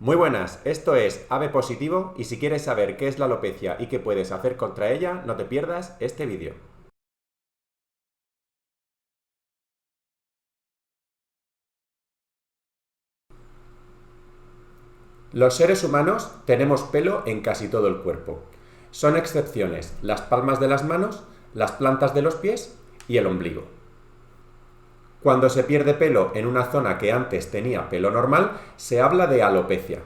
Muy buenas, esto es AB Positivo y si quieres saber qué es la alopecia y qué puedes hacer contra ella, no te pierdas este vídeo. Los seres humanos tenemos pelo en casi todo el cuerpo. Son excepciones las palmas de las manos, las plantas de los pies y el ombligo. Cuando se pierde pelo en una zona que antes tenía pelo normal, se habla de alopecia.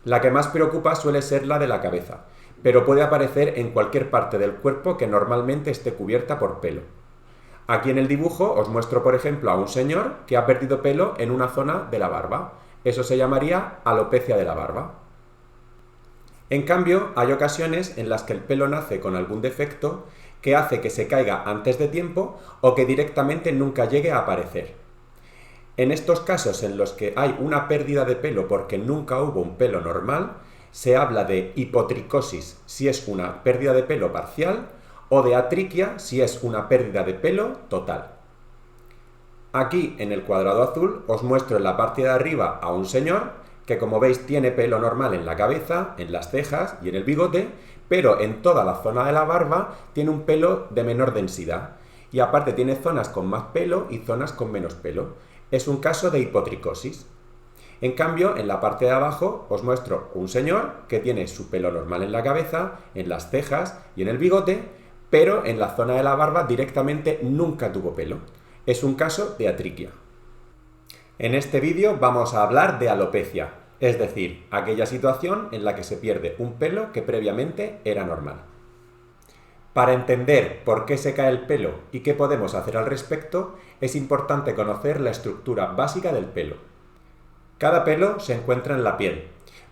La que más preocupa suele ser la de la cabeza, pero puede aparecer en cualquier parte del cuerpo que normalmente esté cubierta por pelo. Aquí en el dibujo os muestro, por ejemplo, a un señor que ha perdido pelo en una zona de la barba. Eso se llamaría alopecia de la barba. En cambio, hay ocasiones en las que el pelo nace con algún defecto que hace que se caiga antes de tiempo o que directamente nunca llegue a aparecer. En estos casos en los que hay una pérdida de pelo porque nunca hubo un pelo normal, se habla de hipotricosis si es una pérdida de pelo parcial o de atriquia si es una pérdida de pelo total. Aquí en el cuadrado azul os muestro en la parte de arriba a un señor que, como veis, tiene pelo normal en la cabeza, en las cejas y en el bigote, pero en toda la zona de la barba tiene un pelo de menor densidad y aparte tiene zonas con más pelo y zonas con menos pelo. Es un caso de hipotricosis. En cambio, en la parte de abajo os muestro un señor que tiene su pelo normal en la cabeza, en las cejas y en el bigote, pero en la zona de la barba directamente nunca tuvo pelo. Es un caso de atriquia. En este vídeo vamos a hablar de alopecia, es decir, aquella situación en la que se pierde un pelo que previamente era normal. Para entender por qué se cae el pelo y qué podemos hacer al respecto, es importante conocer la estructura básica del pelo. Cada pelo se encuentra en la piel.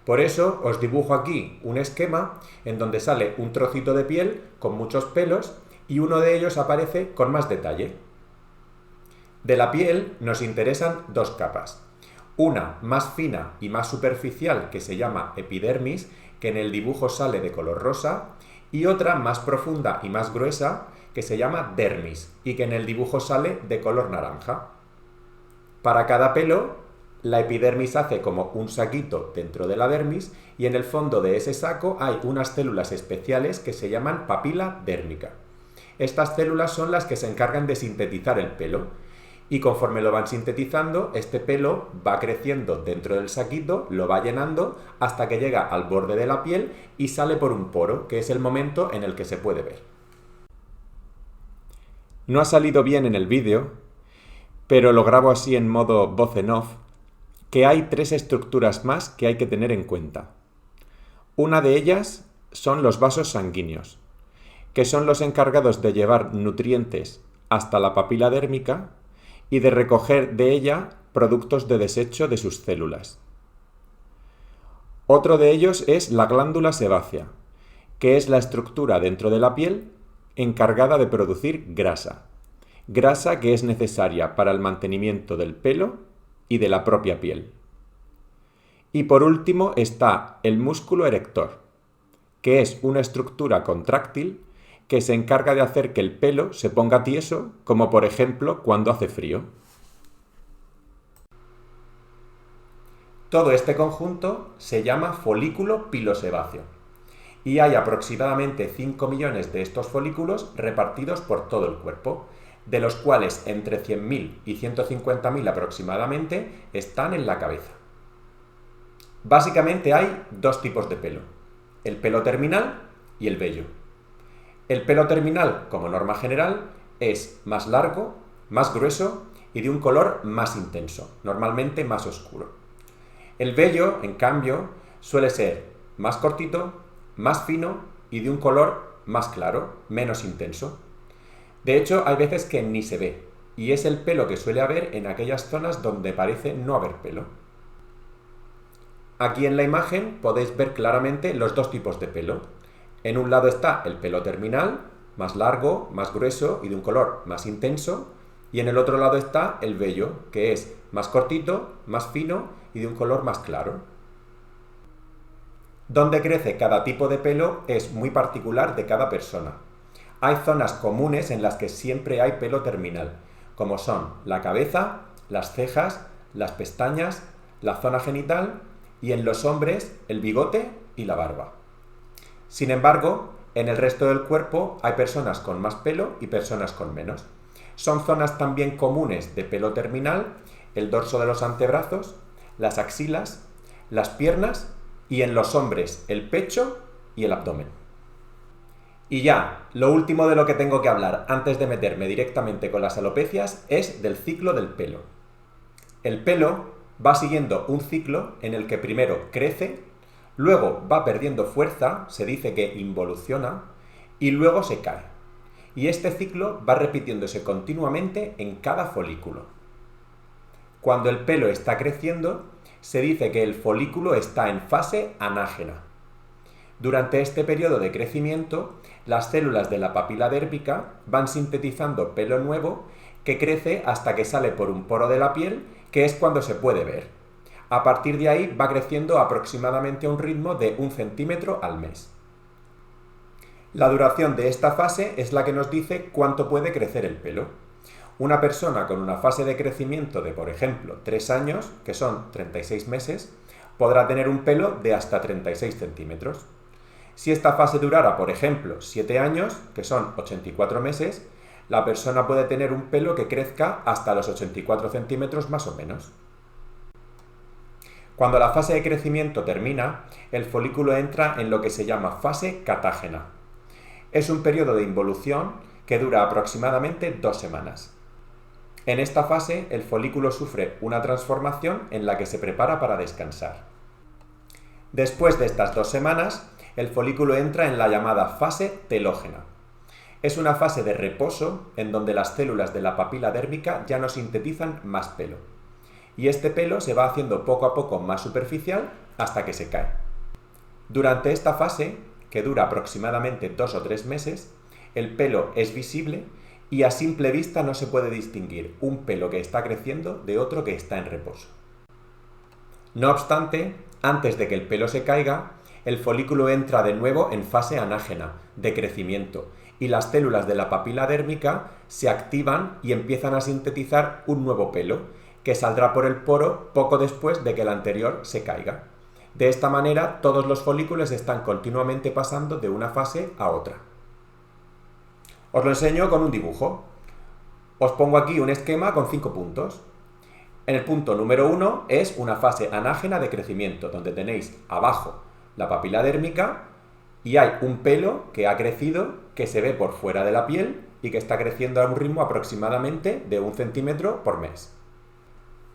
Por eso os dibujo aquí un esquema en donde sale un trocito de piel con muchos pelos y uno de ellos aparece con más detalle. De la piel nos interesan dos capas. Una más fina y más superficial que se llama epidermis, que en el dibujo sale de color rosa, y otra más profunda y más gruesa que se llama dermis y que en el dibujo sale de color naranja. Para cada pelo, la epidermis hace como un saquito dentro de la dermis y en el fondo de ese saco hay unas células especiales que se llaman papila dérmica. Estas células son las que se encargan de sintetizar el pelo y conforme lo van sintetizando, este pelo va creciendo dentro del saquito, lo va llenando hasta que llega al borde de la piel y sale por un poro, que es el momento en el que se puede ver. No ha salido bien en el vídeo, pero lo grabo así en modo voz en off, que hay tres estructuras más que hay que tener en cuenta. Una de ellas son los vasos sanguíneos, que son los encargados de llevar nutrientes hasta la papila dérmica y de recoger de ella productos de desecho de sus células. Otro de ellos es la glándula sebácea, que es la estructura dentro de la piel encargada de producir grasa. Grasa que es necesaria para el mantenimiento del pelo y de la propia piel. Y por último está el músculo erector, que es una estructura contráctil que se encarga de hacer que el pelo se ponga tieso, como por ejemplo cuando hace frío. Todo este conjunto se llama folículo pilosebáceo y hay aproximadamente 5 millones de estos folículos repartidos por todo el cuerpo, de los cuales entre 100.000 y 150.000 aproximadamente están en la cabeza. Básicamente hay dos tipos de pelo, el pelo terminal y el vello. El pelo terminal, como norma general, es más largo, más grueso y de un color más intenso, normalmente más oscuro. El vello, en cambio, suele ser más cortito, más fino y de un color más claro, menos intenso. De hecho, hay veces que ni se ve, y es el pelo que suele haber en aquellas zonas donde parece no haber pelo. Aquí en la imagen podéis ver claramente los dos tipos de pelo. En un lado está el pelo terminal, más largo, más grueso y de un color más intenso, y en el otro lado está el vello, que es más cortito, más fino y de un color más claro. Donde crece cada tipo de pelo es muy particular de cada persona. Hay zonas comunes en las que siempre hay pelo terminal, como son la cabeza, las cejas, las pestañas, la zona genital y en los hombres el bigote y la barba. Sin embargo, en el resto del cuerpo hay personas con más pelo y personas con menos. Son zonas también comunes de pelo terminal, el dorso de los antebrazos, las axilas, las piernas y en los hombres el pecho y el abdomen. Y ya, lo último de lo que tengo que hablar antes de meterme directamente con las alopecias es del ciclo del pelo. El pelo va siguiendo un ciclo en el que primero crece, luego va perdiendo fuerza, se dice que involuciona, y luego se cae. Y este ciclo va repitiéndose continuamente en cada folículo. Cuando el pelo está creciendo, se dice que el folículo está en fase anágena. Durante este periodo de crecimiento, las células de la papila dérmica van sintetizando pelo nuevo que crece hasta que sale por un poro de la piel, que es cuando se puede ver. A partir de ahí va creciendo aproximadamente a un ritmo de 1 centímetro al mes. La duración de esta fase es la que nos dice cuánto puede crecer el pelo. Una persona con una fase de crecimiento de, por ejemplo, 3 años, que son 36 meses, podrá tener un pelo de hasta 36 centímetros. Si esta fase durara, por ejemplo, 7 años, que son 84 meses, la persona puede tener un pelo que crezca hasta los 84 centímetros más o menos. Cuando la fase de crecimiento termina, el folículo entra en lo que se llama fase catágena. Es un periodo de involución que dura aproximadamente 2 semanas. En esta fase, el folículo sufre una transformación en la que se prepara para descansar. Después de estas 2 semanas, el folículo entra en la llamada fase telógena. Es una fase de reposo en donde las células de la papila dérmica ya no sintetizan más pelo. Y este pelo se va haciendo poco a poco más superficial hasta que se cae. Durante esta fase, que dura aproximadamente 2 o 3 meses, el pelo es visible y a simple vista no se puede distinguir un pelo que está creciendo de otro que está en reposo. No obstante, antes de que el pelo se caiga, el folículo entra de nuevo en fase anágena, de crecimiento, y las células de la papila dérmica se activan y empiezan a sintetizar un nuevo pelo, que saldrá por el poro poco después de que el anterior se caiga. De esta manera, todos los folículos están continuamente pasando de una fase a otra. Os lo enseño con un dibujo. Os pongo aquí un esquema con 5 puntos. En el punto número 1 es una fase anágena de crecimiento, donde tenéis abajo la papila dérmica y hay un pelo que ha crecido, que se ve por fuera de la piel y que está creciendo a un ritmo aproximadamente de 1 centímetro por mes.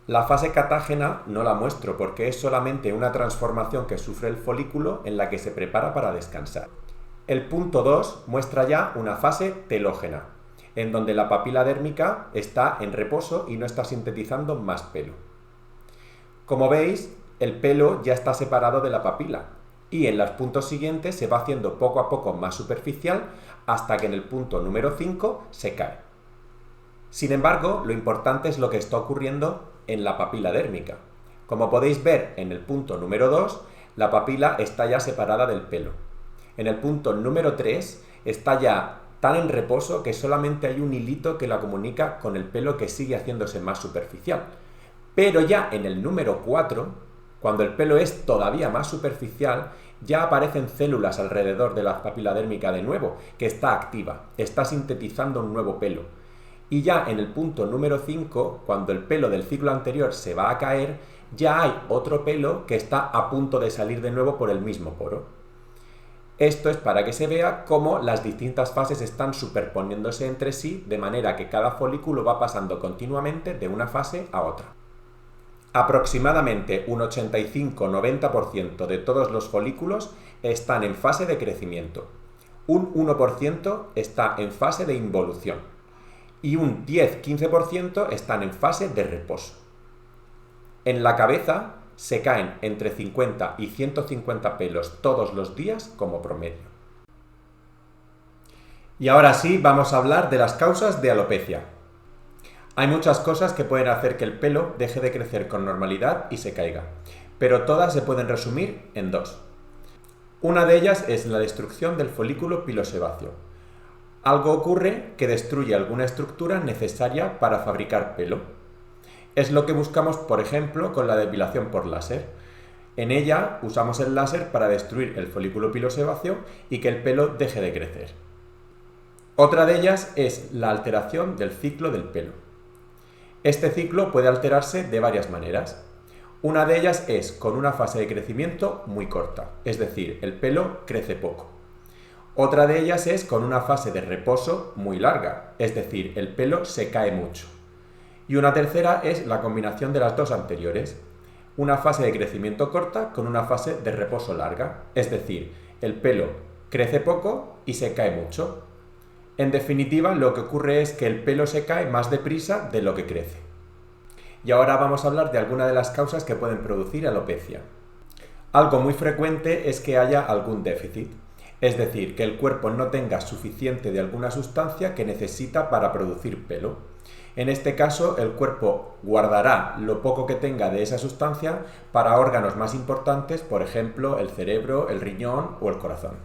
La fase catágena no la muestro porque es solamente una transformación que sufre el folículo en la que se prepara para descansar. El punto 2 muestra ya una fase telógena, en donde la papila dérmica está en reposo y no está sintetizando más pelo. Como veis, el pelo ya está separado de la papila y en los puntos siguientes se va haciendo poco a poco más superficial hasta que en el punto número 5 se cae. Sin embargo, lo importante es lo que está ocurriendo en la papila dérmica. Como podéis ver en el punto número 2, la papila está ya separada del pelo. En el punto número 3 está ya tan en reposo que solamente hay un hilito que la comunica con el pelo que sigue haciéndose más superficial. Pero ya en el número 4, cuando el pelo es todavía más superficial, ya aparecen células alrededor de la papila dérmica de nuevo, que está activa, está sintetizando un nuevo pelo. Y ya en el punto número 5, cuando el pelo del ciclo anterior se va a caer, ya hay otro pelo que está a punto de salir de nuevo por el mismo poro. Esto es para que se vea cómo las distintas fases están superponiéndose entre sí, de manera que cada folículo va pasando continuamente de una fase a otra. Aproximadamente un 85-90% de todos los folículos están en fase de crecimiento, un 1% está en fase de involución y un 10-15% están en fase de reposo. En la cabeza se caen entre 50 y 150 pelos todos los días como promedio. Y ahora sí, vamos a hablar de las causas de alopecia. Hay muchas cosas que pueden hacer que el pelo deje de crecer con normalidad y se caiga, pero todas se pueden resumir en 2. Una de ellas es la destrucción del folículo pilosebáceo. Algo ocurre que destruye alguna estructura necesaria para fabricar pelo. Es lo que buscamos, por ejemplo, con la depilación por láser. En ella usamos el láser para destruir el folículo pilosebáceo y que el pelo deje de crecer. Otra de ellas es la alteración del ciclo del pelo. Este ciclo puede alterarse de varias maneras. Una de ellas es con una fase de crecimiento muy corta, es decir, el pelo crece poco. Otra de ellas es con una fase de reposo muy larga, es decir, el pelo se cae mucho. Y una tercera es la combinación de las dos anteriores, una fase de crecimiento corta con una fase de reposo larga, es decir, el pelo crece poco y se cae mucho. En definitiva, lo que ocurre es que el pelo se cae más deprisa de lo que crece. Y ahora vamos a hablar de algunas de las causas que pueden producir alopecia. Algo muy frecuente es que haya algún déficit, es decir, que el cuerpo no tenga suficiente de alguna sustancia que necesita para producir pelo. En este caso, el cuerpo guardará lo poco que tenga de esa sustancia para órganos más importantes, por ejemplo, el cerebro, el riñón o el corazón.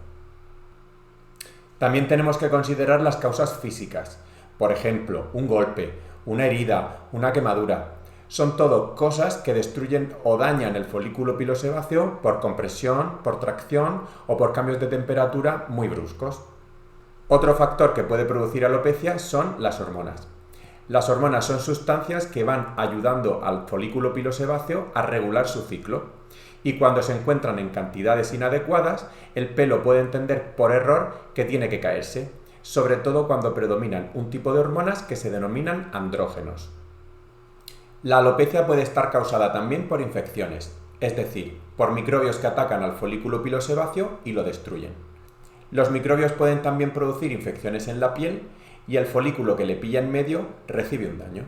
También tenemos que considerar las causas físicas, por ejemplo, un golpe, una herida, una quemadura. Son todo cosas que destruyen o dañan el folículo pilosebáceo por compresión, por tracción o por cambios de temperatura muy bruscos. Otro factor que puede producir alopecia son las hormonas. Las hormonas son sustancias que van ayudando al folículo pilosebáceo a regular su ciclo y cuando se encuentran en cantidades inadecuadas, el pelo puede entender por error que tiene que caerse, sobre todo cuando predominan un tipo de hormonas que se denominan andrógenos. La alopecia puede estar causada también por infecciones, es decir, por microbios que atacan al folículo pilosebáceo y lo destruyen. Los microbios pueden también producir infecciones en la piel y el folículo que le pilla en medio recibe un daño.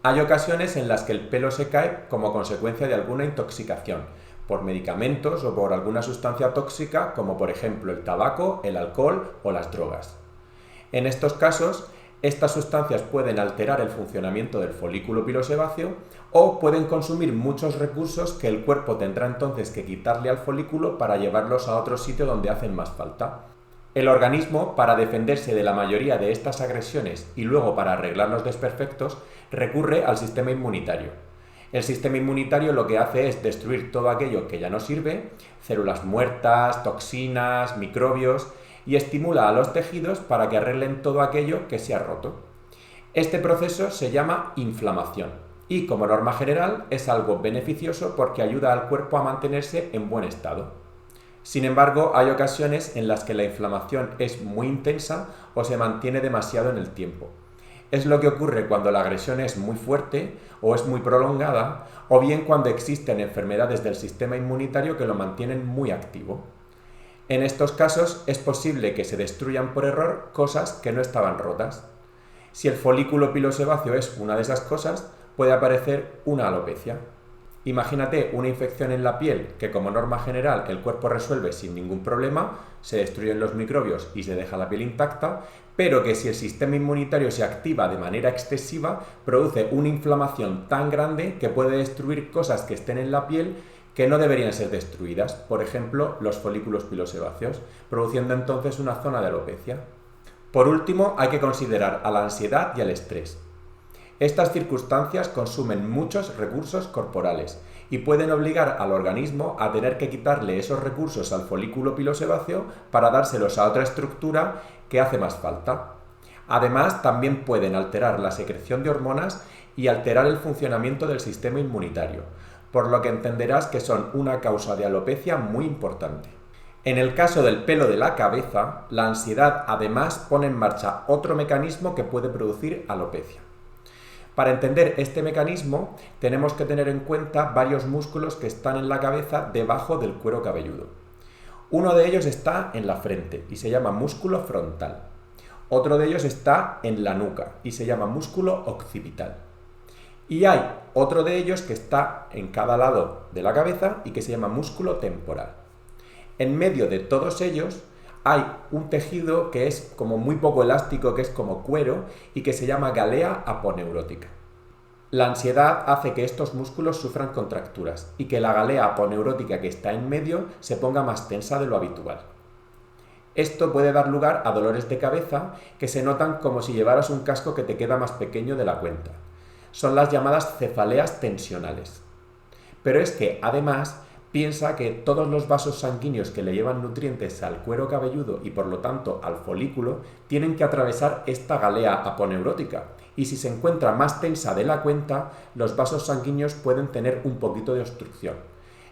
Hay ocasiones en las que el pelo se cae como consecuencia de alguna intoxicación, por medicamentos o por alguna sustancia tóxica como por ejemplo el tabaco, el alcohol o las drogas. En estos casos, estas sustancias pueden alterar el funcionamiento del folículo pilosebáceo o pueden consumir muchos recursos que el cuerpo tendrá entonces que quitarle al folículo para llevarlos a otro sitio donde hacen más falta. El organismo, para defenderse de la mayoría de estas agresiones y luego para arreglar los desperfectos, recurre al sistema inmunitario. El sistema inmunitario lo que hace es destruir todo aquello que ya no sirve, células muertas, toxinas, microbios, y estimula a los tejidos para que arreglen todo aquello que se ha roto. Este proceso se llama inflamación y, como norma general, es algo beneficioso porque ayuda al cuerpo a mantenerse en buen estado. Sin embargo, hay ocasiones en las que la inflamación es muy intensa o se mantiene demasiado en el tiempo. Es lo que ocurre cuando la agresión es muy fuerte o es muy prolongada, o bien cuando existen enfermedades del sistema inmunitario que lo mantienen muy activo. En estos casos es posible que se destruyan por error cosas que no estaban rotas. Si el folículo pilosebáceo es una de esas cosas, puede aparecer una alopecia. Imagínate una infección en la piel que como norma general el cuerpo resuelve sin ningún problema, se destruyen los microbios y se deja la piel intacta, pero que si el sistema inmunitario se activa de manera excesiva, produce una inflamación tan grande que puede destruir cosas que estén en la piel que no deberían ser destruidas, por ejemplo, los folículos pilosebáceos, produciendo entonces una zona de alopecia. Por último, hay que considerar a la ansiedad y al estrés. Estas circunstancias consumen muchos recursos corporales y pueden obligar al organismo a tener que quitarle esos recursos al folículo pilosebáceo para dárselos a otra estructura que hace más falta. Además, también pueden alterar la secreción de hormonas y alterar el funcionamiento del sistema inmunitario, por lo que entenderás que son una causa de alopecia muy importante. En el caso del pelo de la cabeza, la ansiedad además pone en marcha otro mecanismo que puede producir alopecia. Para entender este mecanismo, tenemos que tener en cuenta varios músculos que están en la cabeza debajo del cuero cabelludo. Uno de ellos está en la frente y se llama músculo frontal. Otro de ellos está en la nuca y se llama músculo occipital. Y hay otro de ellos que está en cada lado de la cabeza y que se llama músculo temporal. En medio de todos ellos hay un tejido que es como muy poco elástico, que es como cuero y que se llama galea aponeurótica. La ansiedad hace que estos músculos sufran contracturas y que la galea aponeurótica que está en medio se ponga más tensa de lo habitual. Esto puede dar lugar a dolores de cabeza que se notan como si llevaras un casco que te queda más pequeño de la cuenta. Son las llamadas cefaleas tensionales. Pero es que, además, piensa que todos los vasos sanguíneos que le llevan nutrientes al cuero cabelludo y por lo tanto al folículo tienen que atravesar esta galea aponeurótica, y si se encuentra más tensa de la cuenta, los vasos sanguíneos pueden tener un poquito de obstrucción.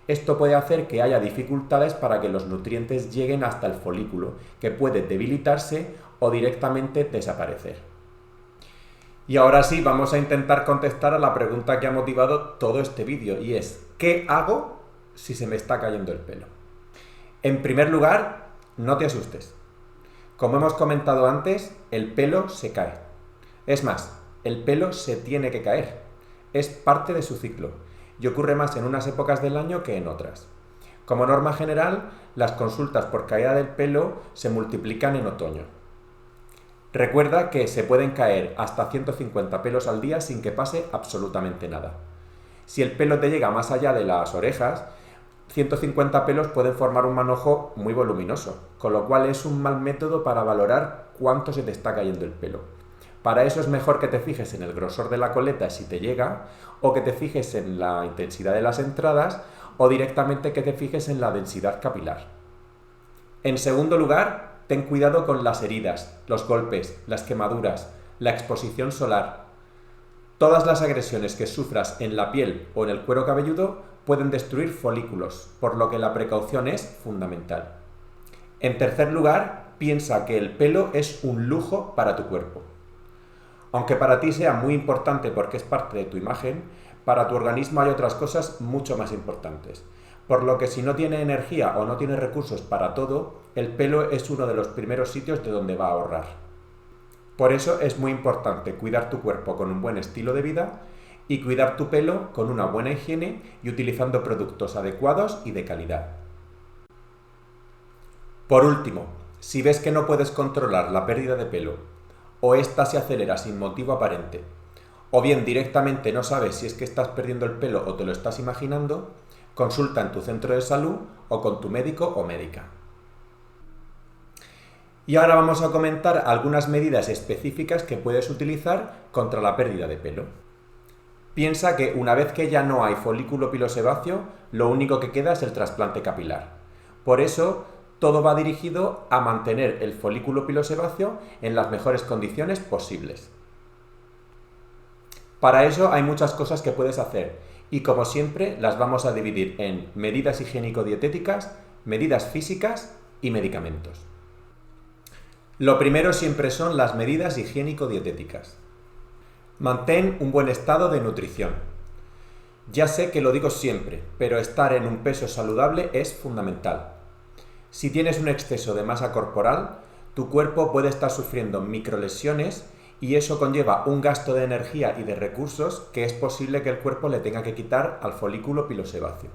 Esto puede hacer que haya dificultades para que los nutrientes lleguen hasta el folículo, que puede debilitarse o directamente desaparecer. Y ahora sí, vamos a intentar contestar a la pregunta que ha motivado todo este vídeo, y es: ¿qué hago si se me está cayendo el pelo? En primer lugar, no te asustes. Como hemos comentado antes, el pelo se cae. Es más, el pelo se tiene que caer. Es parte de su ciclo y ocurre más en unas épocas del año que en otras. Como norma general, las consultas por caída del pelo se multiplican en otoño. Recuerda que se pueden caer hasta 150 pelos al día sin que pase absolutamente nada. Si el pelo te llega más allá de las orejas, 150 pelos pueden formar un manojo muy voluminoso, con lo cual es un mal método para valorar cuánto se te está cayendo el pelo. Para eso es mejor que te fijes en el grosor de la coleta si te llega, o que te fijes en la intensidad de las entradas, o directamente que te fijes en la densidad capilar. En segundo lugar, ten cuidado con las heridas, los golpes, las quemaduras, la exposición solar. Todas las agresiones que sufras en la piel o en el cuero cabelludo pueden destruir folículos, por lo que la precaución es fundamental. En tercer lugar, piensa que el pelo es un lujo para tu cuerpo. Aunque para ti sea muy importante porque es parte de tu imagen, para tu organismo hay otras cosas mucho más importantes. Por lo que si no tiene energía o no tiene recursos para todo, el pelo es uno de los primeros sitios de donde va a ahorrar. Por eso es muy importante cuidar tu cuerpo con un buen estilo de vida y cuidar tu pelo con una buena higiene y utilizando productos adecuados y de calidad. Por último, si ves que no puedes controlar la pérdida de pelo, o ésta se acelera sin motivo aparente, o bien directamente no sabes si es que estás perdiendo el pelo o te lo estás imaginando, consulta en tu centro de salud o con tu médico o médica. Y ahora vamos a comentar algunas medidas específicas que puedes utilizar contra la pérdida de pelo. Piensa que una vez que ya no hay folículo pilosebáceo, lo único que queda es el trasplante capilar. Por eso, todo va dirigido a mantener el folículo pilosebáceo en las mejores condiciones posibles. Para eso hay muchas cosas que puedes hacer y, como siempre, las vamos a dividir en medidas higiénico-dietéticas, medidas físicas y medicamentos. Lo primero siempre son las medidas higiénico-dietéticas. Mantén un buen estado de nutrición. Ya sé que lo digo siempre, pero estar en un peso saludable es fundamental. Si tienes un exceso de masa corporal, tu cuerpo puede estar sufriendo microlesiones y eso conlleva un gasto de energía y de recursos que es posible que el cuerpo le tenga que quitar al folículo pilosebáceo.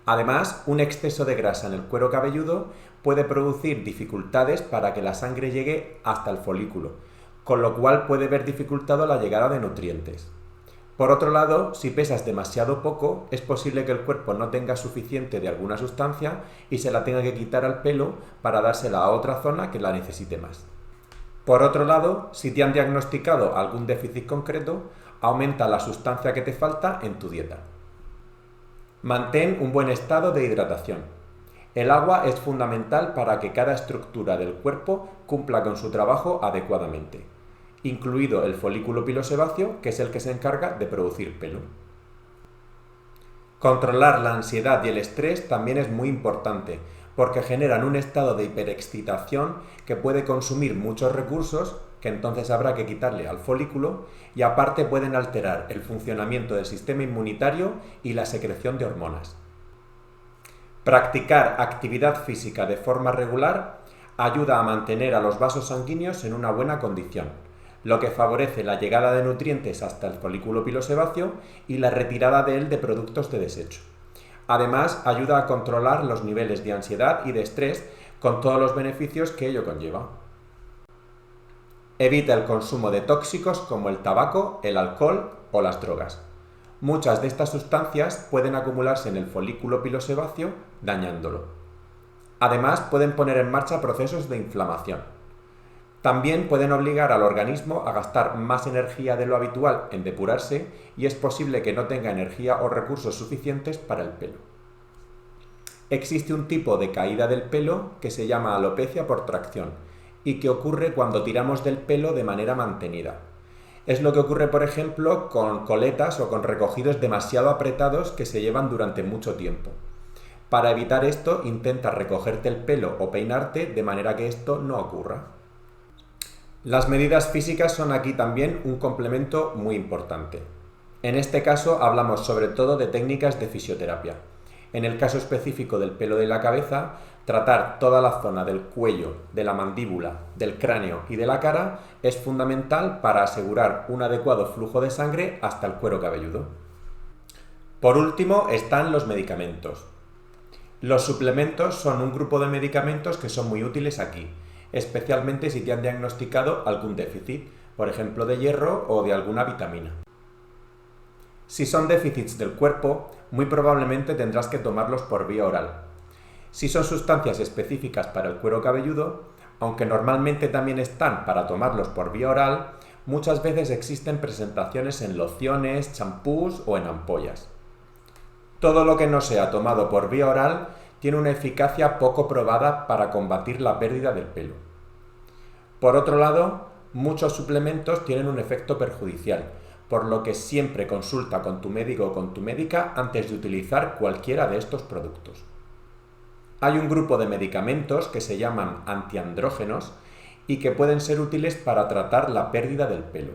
Además, un exceso de grasa en el cuero cabelludo puede producir dificultades para que la sangre llegue hasta el folículo, con lo cual puede ver dificultado la llegada de nutrientes. Por otro lado, si pesas demasiado poco, es posible que el cuerpo no tenga suficiente de alguna sustancia y se la tenga que quitar al pelo para dársela a otra zona que la necesite más. Por otro lado, si te han diagnosticado algún déficit concreto, aumenta la sustancia que te falta en tu dieta. Mantén un buen estado de hidratación. El agua es fundamental para que cada estructura del cuerpo cumpla con su trabajo adecuadamente, incluido el folículo pilosebáceo, que es el que se encarga de producir pelo. Controlar la ansiedad y el estrés también es muy importante, porque generan un estado de hiperexcitación que puede consumir muchos recursos, que entonces habrá que quitarle al folículo, y aparte pueden alterar el funcionamiento del sistema inmunitario y la secreción de hormonas. Practicar actividad física de forma regular ayuda a mantener a los vasos sanguíneos en una buena condición, lo que favorece la llegada de nutrientes hasta el folículo pilosebáceo y la retirada de él de productos de desecho. Además, ayuda a controlar los niveles de ansiedad y de estrés con todos los beneficios que ello conlleva. Evita el consumo de tóxicos como el tabaco, el alcohol o las drogas. Muchas de estas sustancias pueden acumularse en el folículo pilosebáceo, dañándolo. Además, pueden poner en marcha procesos de inflamación. También pueden obligar al organismo a gastar más energía de lo habitual en depurarse y es posible que no tenga energía o recursos suficientes para el pelo. Existe un tipo de caída del pelo que se llama alopecia por tracción y que ocurre cuando tiramos del pelo de manera mantenida. Es lo que ocurre, por ejemplo, con coletas o con recogidos demasiado apretados que se llevan durante mucho tiempo. Para evitar esto, intenta recogerte el pelo o peinarte de manera que esto no ocurra. Las medidas físicas son aquí también un complemento muy importante. En este caso hablamos sobre todo de técnicas de fisioterapia. En el caso específico del pelo de la cabeza, tratar toda la zona del cuello, de la mandíbula, del cráneo y de la cara es fundamental para asegurar un adecuado flujo de sangre hasta el cuero cabelludo. Por último están los medicamentos. Los suplementos son un grupo de medicamentos que son muy útiles aquí, especialmente si te han diagnosticado algún déficit, por ejemplo de hierro o de alguna vitamina. Si son déficits del cuerpo, muy probablemente tendrás que tomarlos por vía oral. Si son sustancias específicas para el cuero cabelludo, aunque normalmente también están para tomarlos por vía oral, muchas veces existen presentaciones en lociones, champús o en ampollas. Todo lo que no sea tomado por vía oral tiene una eficacia poco probada para combatir la pérdida del pelo. Por otro lado, muchos suplementos tienen un efecto perjudicial, por lo que siempre consulta con tu médico o con tu médica antes de utilizar cualquiera de estos productos. Hay un grupo de medicamentos que se llaman antiandrógenos y que pueden ser útiles para tratar la pérdida del pelo.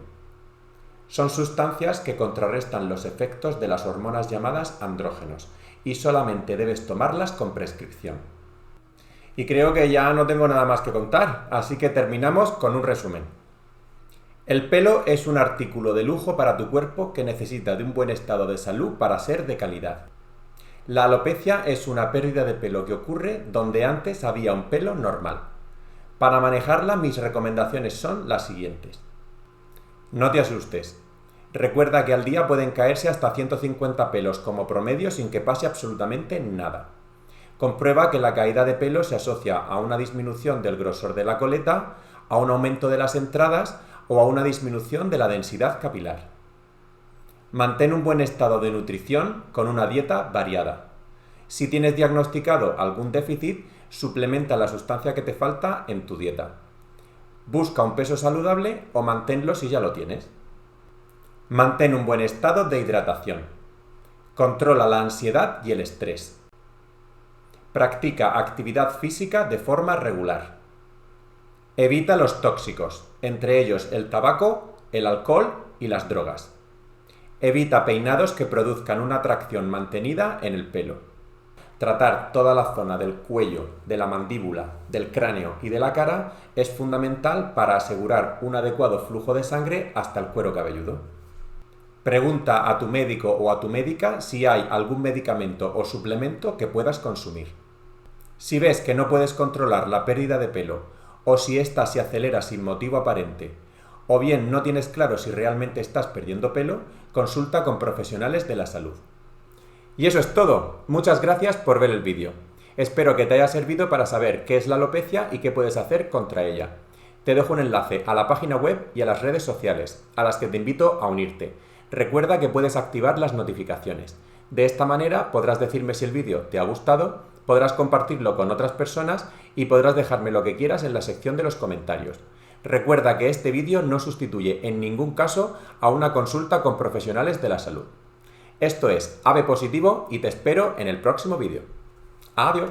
Son sustancias que contrarrestan los efectos de las hormonas llamadas andrógenos y solamente debes tomarlas con prescripción. Y creo que ya no tengo nada más que contar, así que terminamos con un resumen. El pelo es un artículo de lujo para tu cuerpo que necesita de un buen estado de salud para ser de calidad. La alopecia es una pérdida de pelo que ocurre donde antes había un pelo normal. Para manejarla, mis recomendaciones son las siguientes. No te asustes. Recuerda que al día pueden caerse hasta 150 pelos como promedio sin que pase absolutamente nada. Comprueba que la caída de pelo se asocia a una disminución del grosor de la coleta, a un aumento de las entradas o a una disminución de la densidad capilar. Mantén un buen estado de nutrición con una dieta variada. Si tienes diagnosticado algún déficit, suplementa la sustancia que te falta en tu dieta. Busca un peso saludable o manténlo si ya lo tienes. Mantén un buen estado de hidratación. Controla la ansiedad y el estrés. Practica actividad física de forma regular. Evita los tóxicos, entre ellos el tabaco, el alcohol y las drogas. Evita peinados que produzcan una tracción mantenida en el pelo. Tratar toda la zona del cuello, de la mandíbula, del cráneo y de la cara es fundamental para asegurar un adecuado flujo de sangre hasta el cuero cabelludo. Pregunta a tu médico o a tu médica si hay algún medicamento o suplemento que puedas consumir. Si ves que no puedes controlar la pérdida de pelo o si ésta se acelera sin motivo aparente, o bien no tienes claro si realmente estás perdiendo pelo, consulta con profesionales de la salud. Y eso es todo. Muchas gracias por ver el vídeo. Espero que te haya servido para saber qué es la alopecia y qué puedes hacer contra ella. Te dejo un enlace a la página web y a las redes sociales, a las que te invito a unirte. Recuerda que puedes activar las notificaciones. De esta manera podrás decirme si el vídeo te ha gustado, podrás compartirlo con otras personas y podrás dejarme lo que quieras en la sección de los comentarios. Recuerda que este vídeo no sustituye en ningún caso a una consulta con profesionales de la salud. Esto es AB Positivo y te espero en el próximo vídeo. Adiós.